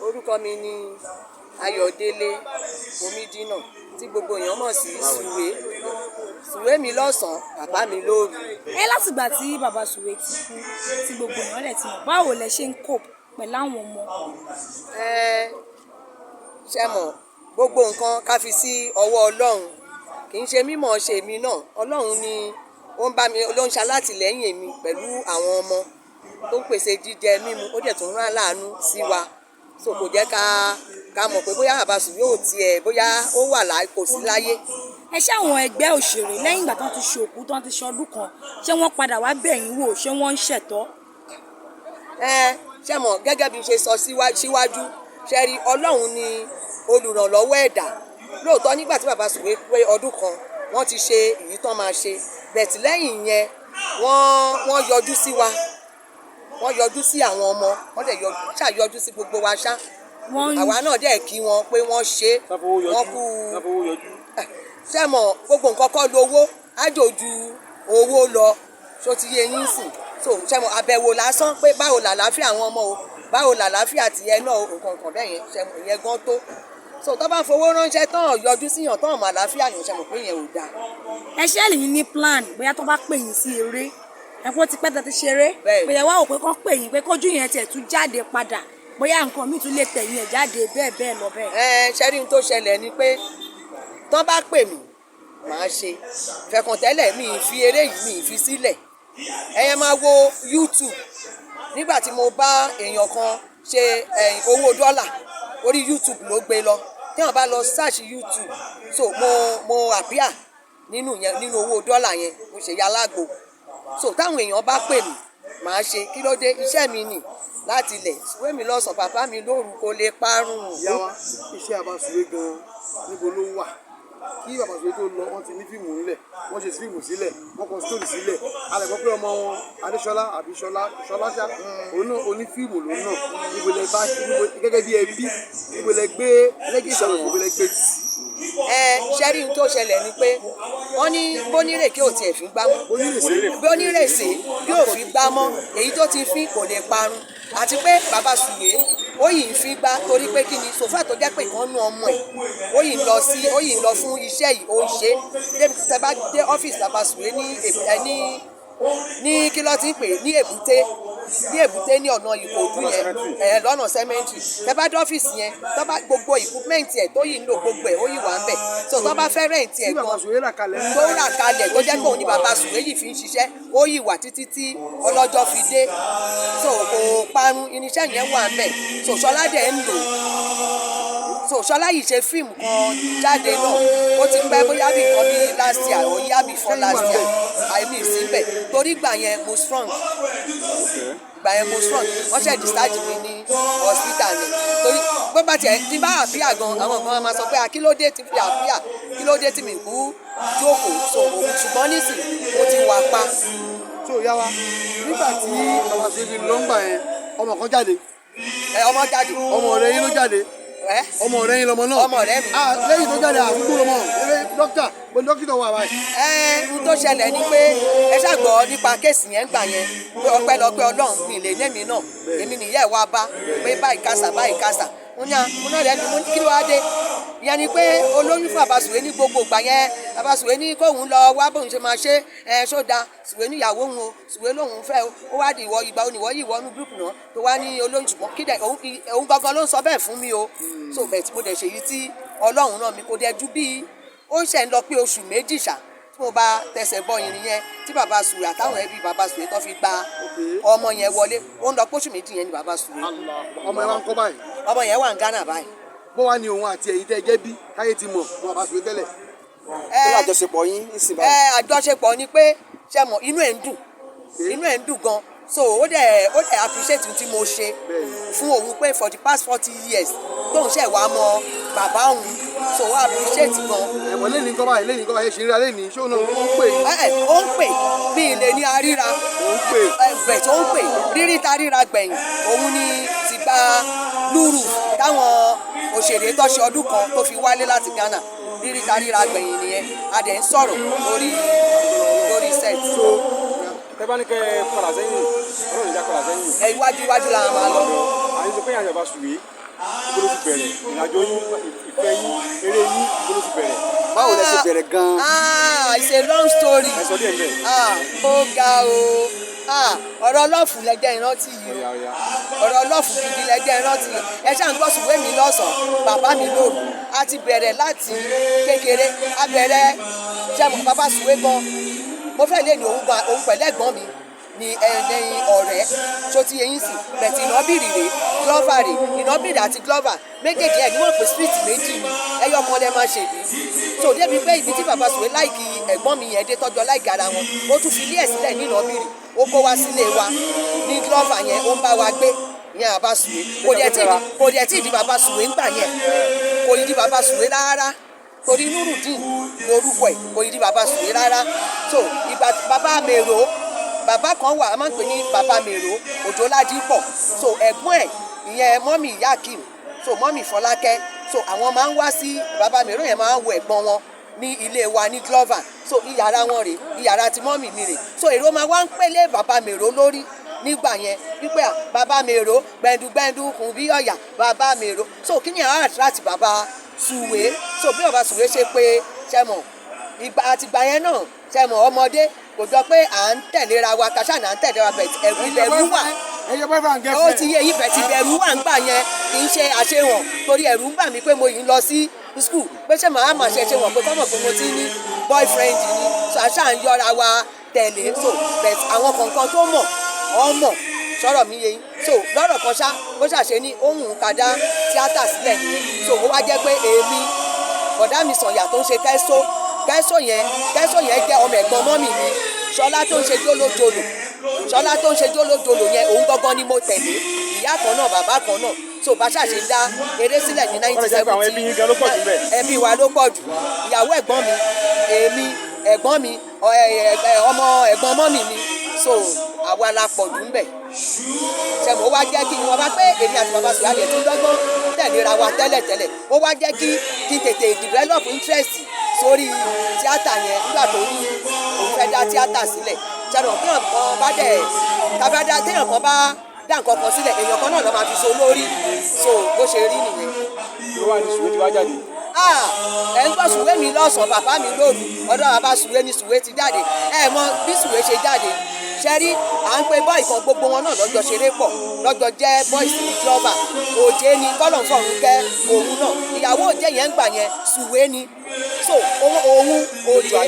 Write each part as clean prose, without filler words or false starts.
Orúkọ mi ni Ayọ̀délé Omídínà tí gbogbo èèyàn mọ̀ sí Suwe. Suwe mi lọ́sàn-án, bàbá mi lóru. Láti ìgbà tí bàbá Suwe ti kú tí gbogbo èèyàn rẹ̀ ti mọ̀, báwo lẹ ṣe ń cope pẹ̀lú àwọn ọmọ? Ṣé mọ̀ gbogbo nǹkan ká fi sí ọwọ́ Ọlọ́run, kì í ṣe mímọ̀ ṣe mi náà. Ọlọ́run ni ó ń bá mi, ló ń ṣalátìlẹ́yìn mi pẹ̀lú àwọn ọmọ tó ń pèsè jíjẹ mímu, ó dẹ̀ tún rán láàánú sí wa. So kò jẹ́ ká mọ̀ pé bóyá bàbá Suwe yóò tiẹ̀ bóyá ó wà kò sí láyé. Ẹ ṣé àwọn ẹgbẹ́ òṣèré lẹ́yìn ìgbà tó ti ṣe òkú tó ti ṣe ọdún kan, ṣé wọ́n padà wá bẹ̀ yín wò, ṣé wọ́n ń ṣẹ̀tọ́? Ṣé mọ̀ gẹ́gẹ́ bí n ṣe sọ síwájú, ṣe rí Ọlọ́run ni olùrànlọ́wọ́ ẹ̀dá. Lóòótọ́ nígbà tí bàbá Suwe pé ọdún kan, wọ́n ti ṣe èyí tán máa ṣe. Bẹ̀tì lẹ́yìn yẹn, wọ́n yọjú sí wa. Wọ́n yọjú sí àwọn ọmọ, wọ́n dẹ̀ ṣàyọjú sí gbogbo wa ṣá. Àwa náà dẹ̀ kí wọn pé wọ́n ṣe, wọ́n kú. Ṣé mọ̀ gbogbo nǹkan kọ́ lówó, ájò ju owó lọ, ṣó ti yé yín sìn. So ṣé mọ̀ àbẹ̀wò lásán pé báwo làlàáfíà àwọn ọmọ o, báwo làlàáfíà tìyẹ náà o, nǹkan bẹ́ẹ̀ yẹn ṣé mọ̀ ìyẹn gan tó. So tó bá fowó ránṣẹ́ tán yọjú síyàn tán mọ̀ àlàáfíà yàn, ṣé mọ̀ pé yẹn ò dáa. Ẹ ṣé ẹ̀yin ní plan bóyá tó bá pè yín sí eré, ẹ̀kọ́ ti pẹ́ tẹ́tí ṣeré, bóyá wá wò pé kán pè yín pé kójú yẹn tiẹ̀ tún jáde padà, bóyá nǹkan míì tún lè tẹ̀yìn ẹ̀ jáde bẹ́ẹ̀ lọ bẹ́ẹ̀. Ṣé rí n tó ṣẹlẹ̀ ni pé tán bá pè mí màá ṣe. Fẹ̀kàntẹ́lẹ̀ mi ì fi eré yìí mi ì fi sílẹ̀. Ẹ̀yẹ máa wo YouTube nígbà tí mo bá èèyàn kan ṣe owó dọ́là orí YouTube ló gbé lọ. Tí wọ́n bá lọ search YouTube, so mo appear nínú owó dọ́là yẹn, mo ṣe yalágbo. So táwọn èèyàn bá pè mí màá ṣe, kí ló dé, iṣẹ́ mi nì láti ilẹ̀. Suwe mi lọ́sàn, bàbá mi lóru, kò lè parun. Ìyá wa, iṣẹ́ bàbá Suwe gan níbo ló wà? Kí bàbá Suwe tó lọ, wọ́n ti ní fíìmù nílẹ̀, wọ́n ṣe fíìmù sílẹ̀, wọ́n kọ sítórì sílẹ̀. A lè gbọ́ pé ọmọ wọn Adéṣọlá àbí Ṣọláṣá òun náà oní fíìmù lòun náà. Níbo lẹ bá gẹ́gẹ́ bí ẹbí, níbo lẹ gbé lẹ́gẹ̀ẹ́sì àwọn níbo lẹ gbé tì? Ṣé rí n tó ṣẹlẹ̀ ni pé wọ́n ní bónírèké ò tiẹ̀ fi gbá mọ́, bónírèsé yóò fi gbá mọ́, èyí tó ti fi kò lè parun. Àti pé bàbá Suwe ó yìí fi gbá torí pé kí ni sòfà tó jẹ́ pé ìkan nú ọmọ ẹ̀ ó yìí lọ fún iṣẹ́ yìí ó ń ṣe. Débi tí tẹ bá dé ọ́fíìsì bàbá Suwe ní kí ló ti ń pè ní èbúté ní ọ̀nà ìkòdú yẹn lọ́nà sẹ́mẹ́ǹtì. Tẹ bá dé ọ́fíìsì yẹn tó bá gbogbo ìkúpmẹ́ǹtì ẹ̀ tó yìí ń lò gbogbo ẹ̀ ó yìí wà ń bẹ̀. So tó bá fẹ́ rẹ̀ǹtì ẹ̀ gan tó rà kalẹ̀ tó jẹ́ pé òun ni bàbá Suwe yìí fi ń ṣiṣẹ́ ó yìí wà títí tí ọlọ́jọ́ fi dé. So kò parun, irinṣẹ́ yẹn wà ń bẹ̀. So Ṣọlá dẹ̀ ń lò. So Ṣọlá yìí ṣe fíìmù kan jáde náà, ó ti pẹ́ bóyá bí nǹkan bí last year or year before last year, àìmí ìsínbẹ̀ torí gbà yẹn mo strong. Wọ́n ṣe discharge mi ní hospital ni torí bó bá tiẹ̀ ti bá àpíà gan àwọn kan máa sọ pé kí ló dé tí fi àpíà, kí ló dé tí mi kú jókòó. So ṣùgbọ́n nísìnyí mo ti wà pa. So ìyá wa, nígbà tí bàbá Suwe fi lọ́ngbà yẹn ọmọ kan jáde. Ọmọ jáde. Ọmọ rẹ̀ yín ló jáde. Ọmọ rẹ̀ yín lọmọ náà. Ọmọ rẹ̀ mi. Lẹ́yìn tó jáde àdúgbò lọmọ dókítà wà báyìí. Ohun tó ṣẹlẹ̀ ni pé ẹ ṣàgbọ́ nípa kéèsì yẹn gbà yẹn pé ọpẹ́lọpẹ́ Ọlọ́run mi lè nẹ́mi náà, èmi nìyá ẹ̀ wá bá pé báyìí kásà. Mo náà rẹ̀ ni kí ló wá dé? Ìyẹn ni pé olóyún fún bàbá Suwe ní gbogbo ìgbà yẹn, bàbá Suwe ní kóun lọ wá bóun ṣe máa ṣe ṣóda. Suwe níyàwó òun o, Suwe lóun fẹ́ o, ó wá di ìgbà oníwọ̀ yìí wọnú gúrúùpù náà tó wá ní olóyún, ṣùgbọ́n kí dẹ̀ òun gangan ló ń sọ bẹ́ẹ̀ fún mi o. So bẹ́ẹ̀ tí mo dẹ̀ ṣe yìí tí Ọlọ́run náà mi kò dẹ̀ ju bí ó ṣẹ̀ ń lọ pé oṣù méjì ṣá tí mo bá tẹsẹ̀ bọ ìrìn yẹn tí bàbá Suwe àtàwọn ẹbí bàbá Suwe tó fi gba ọmọ yẹn wọlé, ó ń lọ póṣù méjì yẹn ní bàbá Suwe. Ọmọ yẹn wá ń kọ́ báyìí. Ọmọ yẹn wà ní Ghana báyìí. Bó wá ní òun àti ẹ̀yin tẹ́ jẹ́ bí káyé ti mọ̀ fún bàbá Suwe tẹ́lẹ̀? Kí ló àjọṣepọ̀ yín nísìn báyìí? Àjọṣepọ̀ ni pé ṣe mọ̀ inú ẹ̀ ń dùn gan. So ó dẹ̀ appreciate tí mo ṣe fún òun pé for the past 40 years tóun ṣe wá mọ bàbá òun, so ó appreciate gan. Ẹ̀wọ̀n lẹ́ni kọ́ báyìí ṣe ń rí alẹ́ ní ṣé òun náà ó ń pè. Ó ń pè bí ilé ní aríra. Ó ń pè. Bẹ̀ tó ń pè rírí ta ríra gbẹ̀yìn òun ni ti gba lúrù táwọn òṣèré tó ṣe ọdún kan tó fi wálé láti Ghana, rírí ta ríra gbẹ̀yìn nìyẹn. A dẹ̀ ń sọ̀rọ̀ lórí set. tẹ́ bá ní kẹ́ padà sẹ́yìn ọlọ́run ìjà padà sẹ́yìn. ẹ iwájú la máa lọ. àyè sọ pé ìyá bàbá Suwe ibo ló ti bẹ̀rẹ̀ ìrìnàjò yín ìfẹ́ yín eré yín ibo ló ti bẹ̀rẹ̀ báwo lẹ ṣe bẹ̀rẹ̀ gan-an. It's a long story. ẹ sọ díẹ̀ bẹ́ẹ̀. Ó ga o ọ̀rọ̀ ọlọ́ọ̀fù lẹ́jẹ̀ ìrántí yìí ọ̀rọ̀ ọlọ́ọ̀fù gidi lẹ́jẹ̀ ìrántí yìí ẹ ṣáà ń gbọ́ Suwe mi lọ́sàn-án bàbá mi lóru a ti bẹ̀rẹ̀ láti kékeré a bẹ̀rẹ̀ ṣẹ́mu bàbá Suwe gan mo fẹ́ lè ní òun pẹ̀lú ẹ̀gbọ́n mi ní ẹ̀yìn ọ̀rẹ́ tó ti yẹn sì bẹ̀tì ìnábìrì rè glover rè ìnábìrì àti glover méjèèjì ẹ̀ ní wọ́n pè street méjì ni ẹyọ kan lẹ́ máa ṣe bí tó débi pé ibi tí bàbá Suwe láìkì ẹ̀gbọ́n mi yẹn dé tọ́jọ́ láìkì ara wọn ó tún fi ilé ẹ̀ sílẹ̀ ní ìnábìrì ó kó wá sílé wa ní glover yẹn ó ń bá wa gbé ìyẹn bàbá Suwe kò dẹ̀ tí ì di bàbá Suwe ń gbà yẹn kò ì di bàbá Suwe rárá torí Nurudeen lórúkọ ẹ̀ kò ì di bàbá Suwe rárá so ìgbà bàbá mèrò bàbá kan wà a máa ń pè ní bàbá mèrò òjò ládìpọ̀ so ẹ̀gbọ́n ẹ̀ ìyẹn mọ́mì yakim so mọ́mì fọlákẹ́ so àwọn máa ń wá sí bàbá mèrò yẹn máa ń wo ẹ̀gbọ́n wọn ní ilé wa ní glover so ìyàrá wọn rè ìyàrá tí mọ́mì mi rè so èrò máa wá ń pélé bàbá mèrò lórí nígbà yẹn wípé bàbá mèrò gbẹndugbẹndu kùn bí ọ̀yà bàbá mèrò so kí ni àwọn àtúrátì bàbá Suwe so bí bàbá Suwe ṣe pé ṣẹ́mọ̀ ìgbà àtìgbà yẹn náà ṣẹ́mọ̀ ọmọdé kò jọ pé à ń tẹ̀léra wa kàṣà náà ń tẹ̀léra bẹ̀ ẹ̀rù ilẹ̀rú wà ó ti yé ibẹ̀ ti bẹ̀rù wà ń gbà yẹn kì í ṣe àṣehàn torí ẹ̀rù ń bà mí pé mo yìí ń lọ sí school pé ṣé màá mà ṣe wọ̀n pé kọ́mọ̀ pé mo ti ní boyfriend ni ṣàṣà ń yọra wa tẹ̀lé so bẹ̀ àwọn kọ̀ọ̀kan tó mọ̀ ọmọ sọ̀rọ̀ mi yẹ yín so lọ́rọ̀ kan ṣá bó ṣàṣe ní ohun kàdá tíátà sílẹ̀ nìyẹn so ó wá jẹ́ pé èmi bọ̀dá mi Sànyà tó ń ṣe kẹ́sọ̀ yẹn jẹ́ ọmọ ẹ̀gbọ́n mọ́mì mi Ṣọlá tó ń ṣe jólójolò yẹn òun gangan ni mo tẹ̀lé ìyá kan náà bàbá kan náà so bá ṣàṣe dá eré sílẹ̀ ní 1970 ẹbí wa ló pọ̀ jù ìyàwó ẹ̀gbọ́n mi èmi ẹ̀gbọ́n mi ọmọ ẹ̀gbọ́n mọ́mì mi so àwa la pọ̀ jù ń bẹ̀ ṣẹ̀mọ̀ ó wá jẹ́ kí wọ́n bá pé èmi àti bàbá Suwe àlẹ́ tó dọ́gbọ́n tẹ̀léra wa tẹ́lẹ̀tẹ́lẹ̀ ó wá jẹ́ kí tètè develop interest sórí tíátà yẹn nígbà tó ní òun fẹ́ dá tíátà sílẹ̀ ṣẹ̀mọ̀ téèyàn kan bá téèyàn kan bá dá nǹkan kan sílẹ̀ èèyàn kan náà ló máa fi so lórí so bó ṣe rí nìyẹn. ló wà ní Suwe tí wàá jáde. ẹ ń gbọ́ Suwe mi lọ́sàn-án bàbá mi lóru ọ̀dọ̀ bàbá Suwe ni Suwe ti jáde ẹ mọ bí Suwe ṣe jáde ṣẹ́rí à ń pe bọ́ì kan gbogbo wọn náà lọ́jọ́ ṣeré pọ̀ lọ́jọ́ jẹ́ bọ́ì sí ìjọba òjé ni kọ́lọ̀ fọ̀rùn kẹ́ òun náà ìyàwó òjé yẹn ń gbà yẹn Suwe ni so òun òjé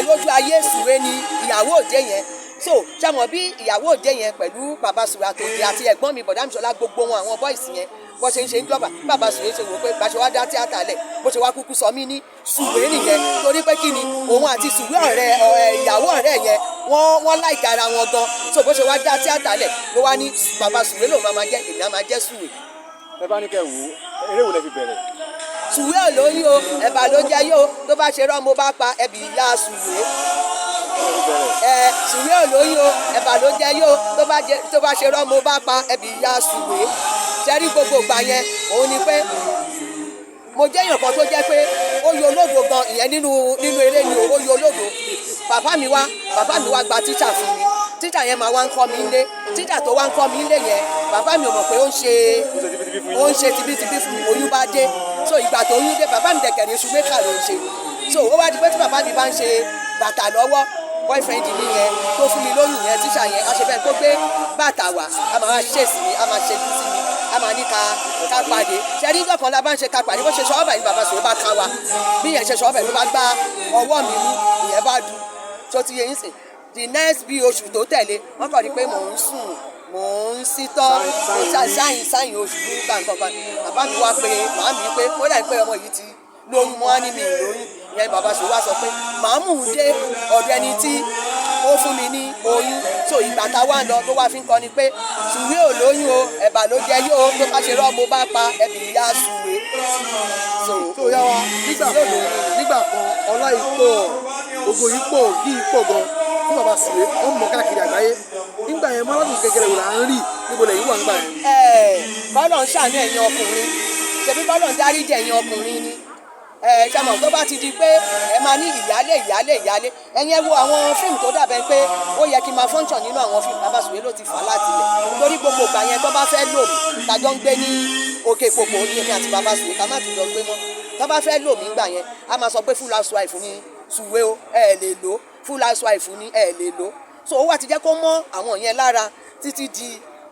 lójú ayé Suwe ni ìyàwó òjé yẹn so ṣàmọ̀ bí ìyàwó òjé yẹn pẹ̀lú bàbá Suwe àtòjé àti ẹ̀gbọ́n mi bọ̀dá mi Ṣọlá gbogbo wọn àwọn bọ́ìsì yẹn bó ṣe ń ṣe ń glọ́bà bàbá Suwe ṣe wò pé bàṣẹ wá dá tíátà lẹ̀ bó ṣe wá kúkú sọ mí ní Suwe nìyẹn torí pé kí ni òun àti Suwe ọ̀rẹ́ ìyàwó ọ̀rẹ́ yẹn wọ́n láìka ara wọn gan so bó ṣe wá dá tíátà lẹ̀ ló wá ní bàbá Suwe lòun máa jẹ́ èmi á máa jẹ́ Suwe. ẹ bá ní kẹ́ wò ó eré wo lẹ fi bẹ̀rẹ̀. Suwe ò lóyún o ẹ̀bà ló jẹ́ yóò tó bá ṣe rọ́ mo bá pa ẹbí ìyá Suwe. Suwe ò lóyún o ẹ̀bà ló jẹ́ yóò tó bá ṣe rọ́ mo bá pa ẹbí ìyá Suwe. Ṣẹ́rí gbogbo gbà yẹn òun ni pé mo jẹ́ èèyàn kan tó jẹ́ pé ó yọ olódo gan ìyẹn nínú eré ni ó yọ olódo bàbá mi wá gba tíṣà fún mi tíṣà yẹn máa wá ń kọ́ mi nílé tíṣà tó wá ń kọ́ mi nílé yẹn bàbá mi ò mọ̀ pé ó ń ṣe tibítibí fún mi oyún bá dé so ìgbà tó oyún dé bàbá mi dẹ̀kẹ̀rẹ̀ oṣù mẹ́ta ló ń ṣe so ó wá di pé tí bàbá mi bá ń ṣe bàtà lọ́wọ́ boyfriend mi yẹn tó fún mi lóyún yẹn tíṣà yẹn a ṣe bẹ́ẹ̀ kó gbé bàtà wá a máa ṣe sí mi a máa ṣe sí mi a máa ní ká pàdé ṣẹ́rí ìjọ kan la bá ń ṣe ká pàdé bó ṣe sọ ọ́bà yìí bàbá Suwe bá ká wa bí yẹn ṣe sọ ọ́bà yìí ló bá gbá ọwọ́ mi mú ìyẹn bá dùn tó ti yẹ yín sìn the next bí oṣù tó tẹ̀lé wọ́n kàn ní pé mò ń sùn mò ń sítọ́ sáyìn oṣù nígbà nǹkan bàbá mi wá pé màá mi pé ó dà pé ọmọ yìí ti lóyún mọ́ á ní mi lóyún ìyẹn bàbá Suwe wá sọ pé màá mú un dé ọ̀dọ̀ ẹni tí ó fún mi ní oyún so ìgbà tá a wá ń lọ ló wá fi ń kọ́ ni pé Suwe ò lóyún o ẹ̀bà ló jẹ yóò tó bá ṣe rọ́ mo bá pa ẹbí ìyá Suwe. tó yá wa nígbà kan ọlá ipò ògo ipò kí ipò gan fún bàbá Suwe ó mọ káàkiri àgbáyé nígbà yẹn mọ́lọ́dún kékeré wò là ń rí níbo lẹ́yìn wà nígbà yẹn. bọ́lọ̀ ń ṣàánú ẹ̀yin ọkùnrin ṣebí bọ́lọ̀ ń dáríjì ẹ̀yin ọkùnrin ni ṣàmọ̀ tó bá ti di pé ẹ máa ní ìyálé ẹ̀yin ẹ wo àwọn fíìmù tó dàbẹ̀ pé ó yẹ kí n máa function nínú àwọn fíìmù Baba Suwe ló ti fà láti lẹ̀ torí gbogbo ìgbà yẹn tó bá fẹ́ lò mí tàjọ ń gbé ní òkè pòpò ní èmi àti Baba Suwe ká má tún lọ gbé mọ́ tó bá fẹ́ lò mí gbà yẹn a máa sọ pé full housewife ní Suwe o ẹ lè lò full housewife ní ẹ lè lò so ó wá ti jẹ́ kó mọ́ àwọn yẹn lára títí di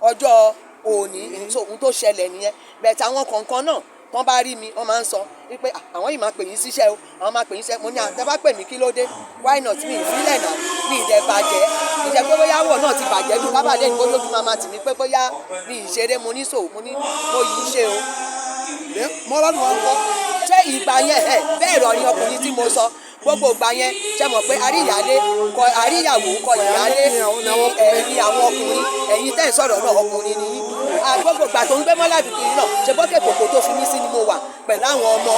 ọjọ́ òní ohun tó ṣẹlẹ̀ nìyẹn bẹ̀ẹ̀ táwọn kọ̀ọ̀kan náà tán bá rí mi wọ́n máa ń sọ wípé àwọn yìí máa pè yín síṣẹ́ o àwọn máa pè yín síṣẹ́ mo ní àtẹ́ bá pè mí kí ló dé why not mi ìfilẹ̀ náà mi ìdẹ̀ bàjẹ́ ìjẹ́ pé bóyá wọ̀ náà ti bàjẹ́ ju kábàlẹ̀ ní bóyá ojú máa tì mí pé bóyá mi ìṣeré mo ní mo yìí ṣe o. mọ́ládùn wọn kọ́. ṣé ìgbà yẹn bẹ́ẹ̀ rọ ni ọkùnrin tí mo sọ gbogbo ìgbà yẹn ṣe mọ̀ pé àríyàwó kọ ìyálé ni àwọn ọkùnrin ẹ̀yin tẹ́ ẹ̀ sọ̀rọ̀ náà ọkùnrin ni gbogbo ìgbà tó ń gbé mọ́ládùn kiri náà ṣe bọ́kẹ́ kòkó tó fi mí sí ni mo wà pẹ̀lú àwọn ọmọ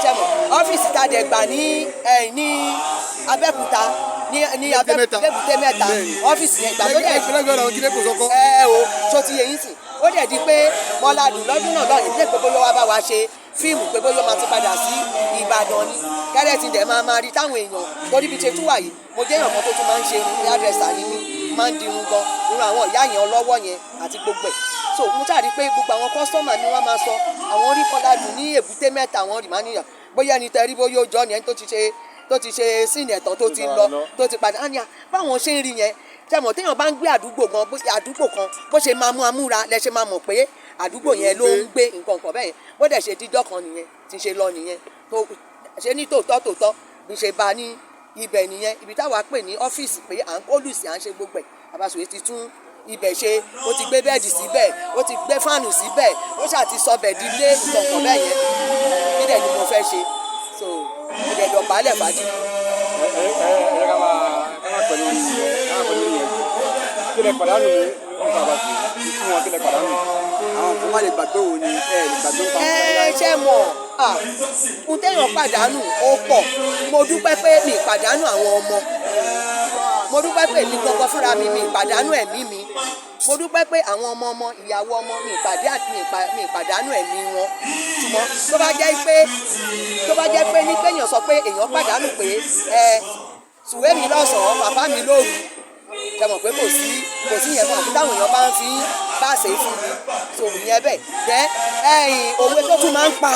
ṣe mọ̀ ọ́fíìsì tá a dẹ̀ gbà ní Abẹ́òkúta ní Abẹ́òkúta mẹ́ta ọ́fíìsì yẹn gbà tó dẹ̀ o tó ti yẹ yín sìn ó dẹ̀ di pé mọ́ládùn lọ́dún náà lọ́yìn bí èpè bóyá wá bá wa ṣe fíìmù pé bóyá máa ti padà sí Ìbàdàn ni kẹ́rẹ́tì dẹ̀ máa rí táwọn èèyàn torí bí ṣe tún wà yìí mo jẹ́ èèyàn kan tó tún máa ń ṣe irun ní àdírẹ́sà ní mí máa ń dirun gan irun àwọn ìyá yẹn ọlọ́wọ́ yẹn àti gbogbo ẹ̀ so mo ṣàrí pé gbogbo àwọn kọ́sọ́mà ni wọ́n máa sọ àwọn rí Mọ́ládùn ní Èbúté Mẹ́ta àwọn rì máa níyàn bóyá ẹni tẹ́rí bóyá ó jọ ni ẹni tó ti ṣe sínú ẹ̀tàn tó ti lọ tó ti padà á ní à báwọn ṣe ń rí yẹn tẹmọ téèyàn bá ń gbé àdúgbò kan bó ṣe máa mú amúra lẹ ṣe máa mọ̀ pé àdúgbò yẹn ló ń gbé nǹkan kan bẹ́ẹ̀ bó dẹ̀ ṣe dídọ́ kan nìyẹn ti ṣe lọ nìyẹn tó ṣe ní tòótọ́ bí ṣe bá ní ibẹ̀ nìyẹn ibi táwa pè ní ọ́fíìsì pé à ń kólùsì à ń ṣe gbogbo ẹ̀ Baba Suwe ti tún ibẹ̀ ṣe ó ti gbé bẹ́ẹ̀dì síbẹ̀ ó ti gbé fáànù síbẹ̀ ó ṣáà ti sọ bẹ̀ di lé nǹkan kan bẹ́ẹ̀ yẹn nídẹ̀ ni mo fẹ́ ṣe so ìdẹ̀dọ̀ balẹ̀ fàájì. kílẹ̀ pàdánù ní ọ̀gá Baba Suwe fún wọn kílẹ̀ pàdánù àwọn tó má lè gbàgbé òun ni lè gbàgbé ń pa wọn. ṣe mọ̀ n téèyàn pàdánù ó pọ̀ mo dúpẹ́ pé mi pàdánù àwọn ọmọ mo dúpẹ́ pé mi gbọ́ngàn fúnra mi pàdánù ẹ̀mí mi mo dúpẹ́ pé àwọn ọmọ ìyàwó ọmọ mi pàdánù ẹ̀mí wọn ṣùgbọ́n tó bá jẹ́ pé ní kéèyàn sọ pé èèyàn pàdánù pé Suwe mi lọ́sàn-án bàbá mi lóru ṣe mọ̀ pé kò sí yẹn fún àti táwọn èèyàn bá ń fi bá ṣe fún mi so ìyẹn bẹ́ẹ̀ jẹ́ òwe tó tún máa ń pa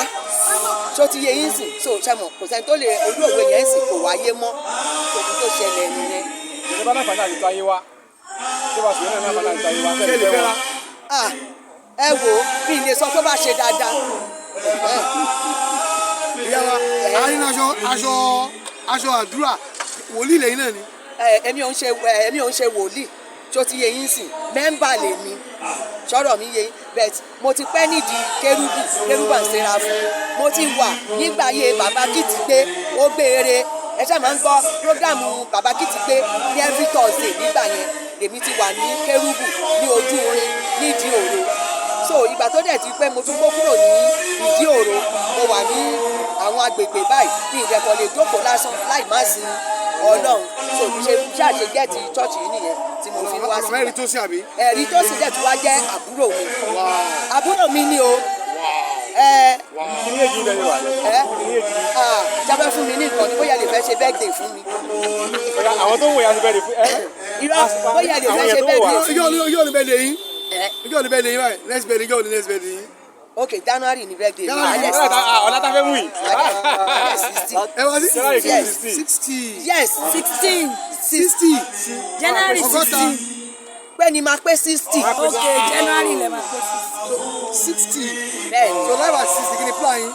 tó ti yẹ yín sìn so ṣe mọ̀ kò sẹ́ni tó lè ojú òwe yẹn sìn kò wáyé mọ́ tòkí tó ṣẹlẹ̀ nìyẹn. ìjọba náà fàájà àjùtọ̀ ayé wa ìjọba Suwe náà fàájà àjùtọ̀ ayé wa fẹ́ẹ́ fẹ́ wa. ẹ wo bí ilé sọ tó bá ṣe dáadáa. ìyá wa àárín aṣọ àdúrà wòlíì lẹ́yìn náà ni. èmi ò ń ṣe wòlíì tó ti yẹ yín sìn mẹ́ńbà lèmi sọ̀rọ̀ mi yẹ bẹ́ẹ̀ mo ti pẹ́ nídìí kérúbù and séráfù mo ti wà nígbà yẹ Baba Kìtìpé ó gbére ẹ ṣáà máa ń gbọ́ prógrámù Baba Kìtìpé ní every Thursday nígbà yẹn lèmi ti wà ní kérúbù ní ojú orin nídìí òro so ìgbà tó dẹ̀ ti pẹ́ mo tún kó kúrò ní ìdí òro mo wà ní àwọn agbègbè báyìí ní ìdẹ́kọ̀ lè jókòó lásán láì má sí Ọlọ́run so ṣáàṣe jẹ́ ti chọ́ọ̀chì yìí nìyẹn tí mo fi wá sí. ẹ̀rí tó sí àbí. ẹ̀rí tó sì dẹ̀ tí wá jẹ́ àbúrò mi ni o. kí ni èjì bẹ́ẹ̀ ni wà jábẹ́ fún mi ní nǹkan ni bóyá lè fẹ́ ṣe birthday fún mi. àwọn tó ń wò yà sí birthday fún irọ́ bóyá lè fẹ́ ṣe birthday fún mi. ìjọ́ ni birthday yín ìjọ́ ni birthday yín báyìí next birthday ìjọ́ ni next birthday yín. Okay, January ni birthday. ọ̀la tá fẹ́ mú yìí. ẹ wá sí 60. Yes, 60. January 16. pé ni máa pé 60. Okay, January lè máa pé 60. bẹ́ẹ̀ni. so life at 60 kí ni plan yín.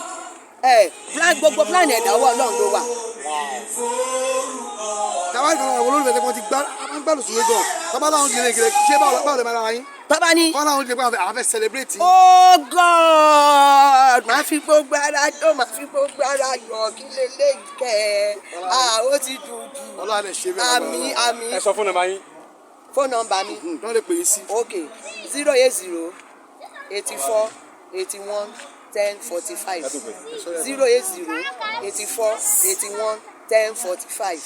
gbogbo plan ẹ̀dá ọwọ́ Ọlọ́run ló wà. tàwa ìgbà àwọn olólùfẹ́ tí wọ́n ti gbàlù Suwe gan tọ́ba láwọn ti lè gèrè ṣé báwo lè máa ra yín. tọ́ba ní. wọ́n láwọn ti lè pé àwọn fẹ́ celebrate. Oh God máa fi gbogbo ara jó máa fi gbogbo ara yọ kí lè lè kẹ́ ó ti dùn jù. Ọlọ́run lè ṣe bẹ́ẹ̀. àmín. ẹ sọ fún nọ́mbà yín. fóònù nọ́mbà mi. wọ́n lè pè é sí. Okay 080 84 81 10 45 080 84 81 10:45.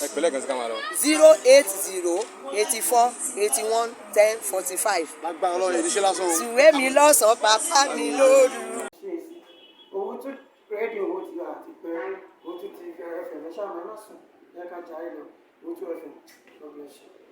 080 84 81 10:45. lágbára Ọlọ́run ìdíṣẹ́ lásán o. Suwe mi lọ́sàn-án bàbá mi lóru. owó tó rẹ́dí owó ti wà àti pẹ́. má sùn yẹ ká jayé lọ ojú ẹ̀fẹ̀ God bless you.